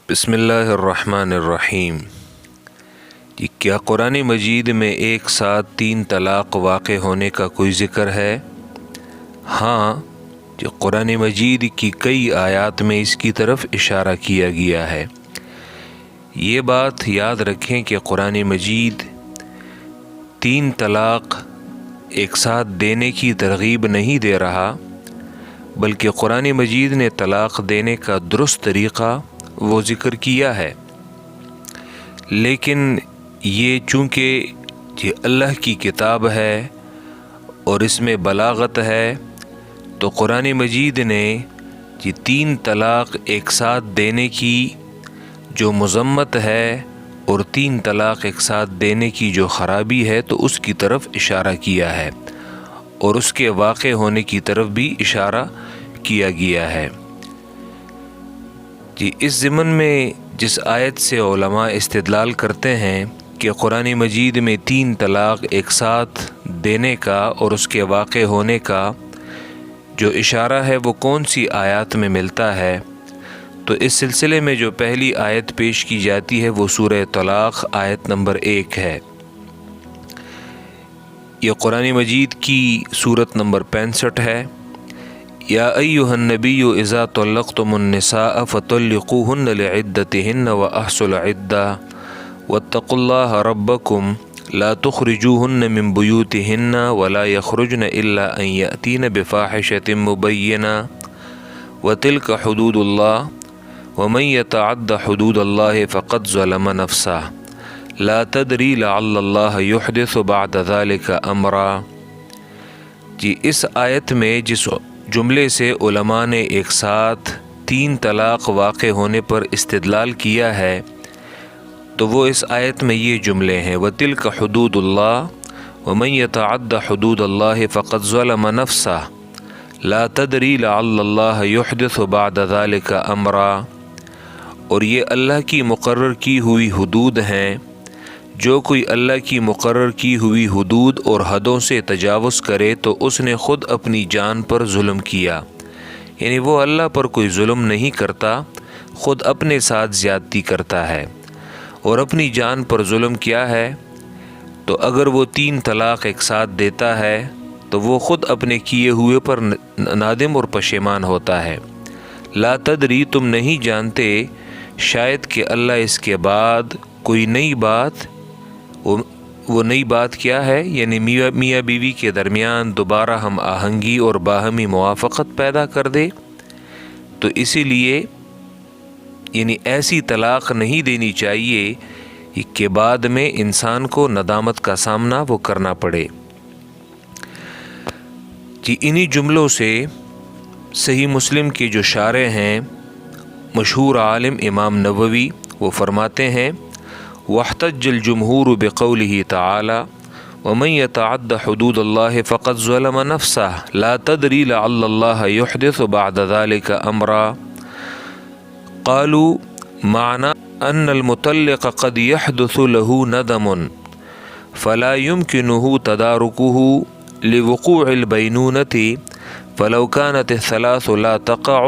بسم اللہ الرحمن الرحیم۔ کیا قرآن مجید میں ایک ساتھ 3 طلاق واقع ہونے کا کوئی ذکر ہے؟ ہاں، قرآن مجید کی کئی آیات میں اس کی طرف اشارہ کیا گیا ہے۔ یہ بات یاد رکھیں کہ قرآن مجید 3 طلاق ایک ساتھ دینے کی ترغیب نہیں دے رہا، بلکہ قرآن مجید نے طلاق دینے کا درست طریقہ وہ ذکر کیا ہے۔ لیکن یہ چونکہ اللہ کی کتاب ہے اور اس میں بلاغت ہے، تو قرآن مجید نے 3 طلاق ایک ساتھ دینے کی جو مذمت ہے اور 3 طلاق ایک ساتھ دینے کی جو خرابی ہے تو اس کی طرف اشارہ کیا ہے، اور اس کے واقع ہونے کی طرف بھی اشارہ کیا گیا ہے۔ اس ضمن میں جس آیت سے علماء استدلال کرتے ہیں کہ قرآن مجید میں 3 طلاق ایک ساتھ دینے کا اور اس کے واقع ہونے کا جو اشارہ ہے وہ کون سی آیات میں ملتا ہے، تو اس سلسلے میں جو پہلی آیت پیش کی جاتی ہے وہ سورہ طلاق آیت نمبر 1 ہے۔ یہ قرآن مجید کی سورت نمبر 65 ہے۔ یا ایھا النبی اذا طلقتم النساء فطلقوهن لعدتهن واحصوا العدة واتقوا الله ربكم لا تخرجوهن من بيوتهن ولا يخرجن الا ان يأتين بفاحشة مبينة وتلك حدود الله ومن يتعد حدود الله فقد ظلم نفسه لا تدري لعل الله يحدث بعد ذلك امرا۔ اس آیت میں جس جملے سے علماء نے ایک ساتھ 3 طلاق واقع ہونے پر استدلال کیا ہے، تو وہ اس آیت میں یہ جملے ہیں: وَتِلْكَ حُدُودُ اللَّهِ وَمَن يَتَعَدَّ حُدُودَ اللَّهِ فَقَدْ ظَلَمَ نَفْسَهُ لَا تَدْرِي لَعَلَّ اللَّهَ يُحْدِثُ بَعْدَ ذَلِكَ أَمْرًا۔ اور یہ اللہ کی مقرر کی ہوئی حدود ہیں، جو کوئی اللہ کی مقرر کی ہوئی حدود اور حدوں سے تجاوز کرے تو اس نے خود اپنی جان پر ظلم کیا، یعنی وہ اللہ پر کوئی ظلم نہیں کرتا، خود اپنے ساتھ زیادتی کرتا ہے۔ اور اپنی جان پر ظلم کیا ہے؟ تو اگر وہ 3 طلاق ایک ساتھ دیتا ہے تو وہ خود اپنے کیے ہوئے پر نادم اور پشیمان ہوتا ہے۔ لا تدری، تم نہیں جانتے، شاید کہ اللہ اس کے بعد کوئی نئی بات، وہ نئی بات کیا ہے؟ یعنی میاں بیوی کے درمیان دوبارہ ہم آہنگی اور باہمی موافقت پیدا کر دے۔ تو اسی لیے یعنی ایسی طلاق نہیں دینی چاہیے کہ بعد میں انسان کو ندامت کا سامنا وہ کرنا پڑے۔ انہی جملوں سے صحیح مسلم کے جو شارح ہیں، مشہور عالم امام نووی، وہ فرماتے ہیں: واحتج الجمہور بقوله تعالی ومن يتعد حدود الله فقد ظلم نفسه لا تدري لعل الله يحدث بعد ذلك امرا۔ قالوا معنى ان المطلق قد يحدث له ندم فلا يمكنه تداركه لوقوع البينونة فلو كانت الثلاث لا تقع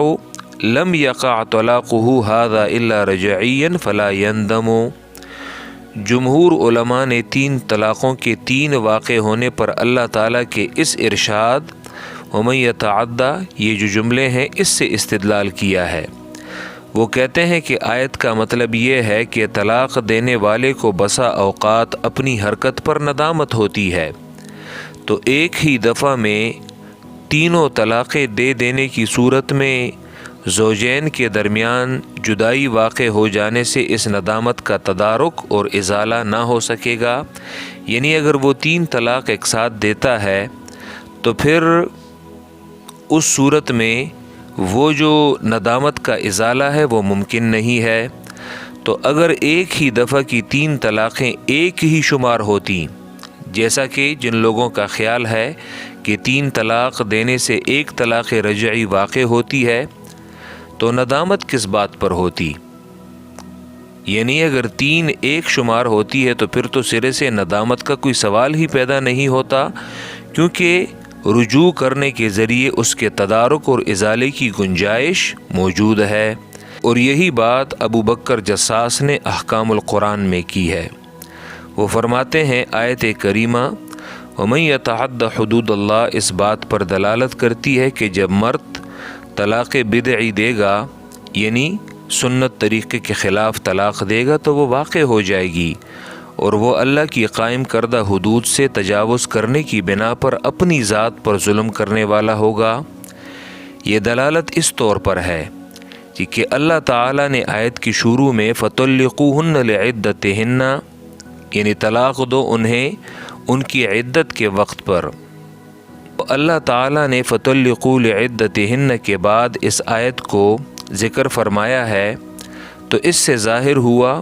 لم يقع طلاقه هذا الا رجعيا فلا يندم۔ جمہور علماء نے 3 طلاقوں کے 3 واقع ہونے پر اللہ تعالیٰ کے اس ارشاد وَمَن يَتَعَدَّ، یہ جو جملے ہیں، اس سے استدلال کیا ہے۔ وہ کہتے ہیں کہ آیت کا مطلب یہ ہے کہ طلاق دینے والے کو بسا اوقات اپنی حرکت پر ندامت ہوتی ہے، تو ایک ہی دفعہ میں 3 طلاقیں دے دینے کی صورت میں زوجین کے درمیان جدائی واقع ہو جانے سے اس ندامت کا تدارک اور ازالہ نہ ہو سکے گا۔ یعنی اگر وہ 3 طلاق ایک ساتھ دیتا ہے تو پھر اس صورت میں وہ جو ندامت کا ازالہ ہے وہ ممکن نہیں ہے۔ تو اگر ایک ہی دفعہ کی 3 طلاقیں ایک ہی شمار ہوتی، جیسا کہ جن لوگوں کا خیال ہے کہ 3 طلاق دینے سے 1 طلاق رجعی واقع ہوتی ہے، تو ندامت کس بات پر ہوتی؟ یعنی اگر 3 ایک شمار ہوتی ہے تو پھر تو سرے سے ندامت کا کوئی سوال ہی پیدا نہیں ہوتا، کیونکہ رجوع کرنے کے ذریعے اس کے تدارک اور ازالے کی گنجائش موجود ہے۔ اور یہی بات ابو بکر جساس نے احکام القرآن میں کی ہے۔ وہ فرماتے ہیں آیت کریمہ وَمَن يَتَعَدَّ حُدُودَ اللہ اس بات پر دلالت کرتی ہے کہ جب مرد طلاق بدعی دے گا، یعنی سنت طریقے کے خلاف طلاق دے گا، تو وہ واقع ہو جائے گی اور وہ اللہ کی قائم کردہ حدود سے تجاوز کرنے کی بنا پر اپنی ذات پر ظلم کرنے والا ہوگا۔ یہ دلالت اس طور پر ہے کہ اللہ تعالیٰ نے آیت کی شروع میں فَطَلِّقُوهُنَّ لِعِدَّتِهِنَّ یعنی طلاق دو انہیں ان کی عدت کے وقت پر، اللہ تعالیٰ نے فَطَلِّقُوا لِعِدَّتِهِنَّ کے بعد اس آیت کو ذکر فرمایا ہے، تو اس سے ظاہر ہوا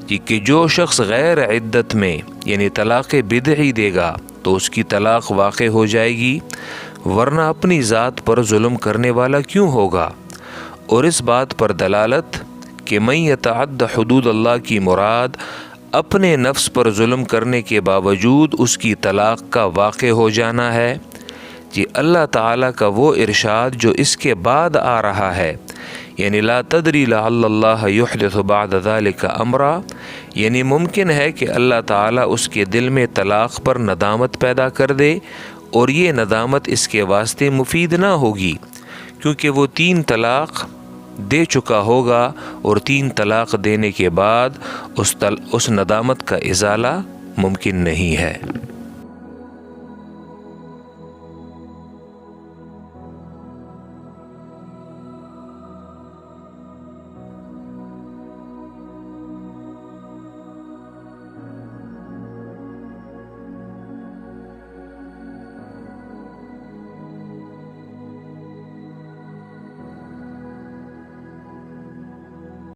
کہ جو شخص غیر عدت میں یعنی طلاق بدعی دے گا تو اس کی طلاق واقع ہو جائے گی، ورنہ اپنی ذات پر ظلم کرنے والا کیوں ہوگا؟ اور اس بات پر دلالت کہ من یتعد حدود اللہ کی مراد اپنے نفس پر ظلم کرنے کے باوجود اس کی طلاق کا واقع ہو جانا ہے۔ اللہ تعالیٰ کا وہ ارشاد جو اس کے بعد آ رہا ہے، یعنی لا تدری لعل اللہ یحدث بعد ذلک امرا، یعنی ممکن ہے کہ اللہ تعالیٰ اس کے دل میں طلاق پر ندامت پیدا کر دے، اور یہ ندامت اس کے واسطے مفید نہ ہوگی، کیونکہ وہ 3 طلاق دے چکا ہوگا، اور 3 طلاق دینے کے بعد اس ندامت کا ازالہ ممکن نہیں ہے۔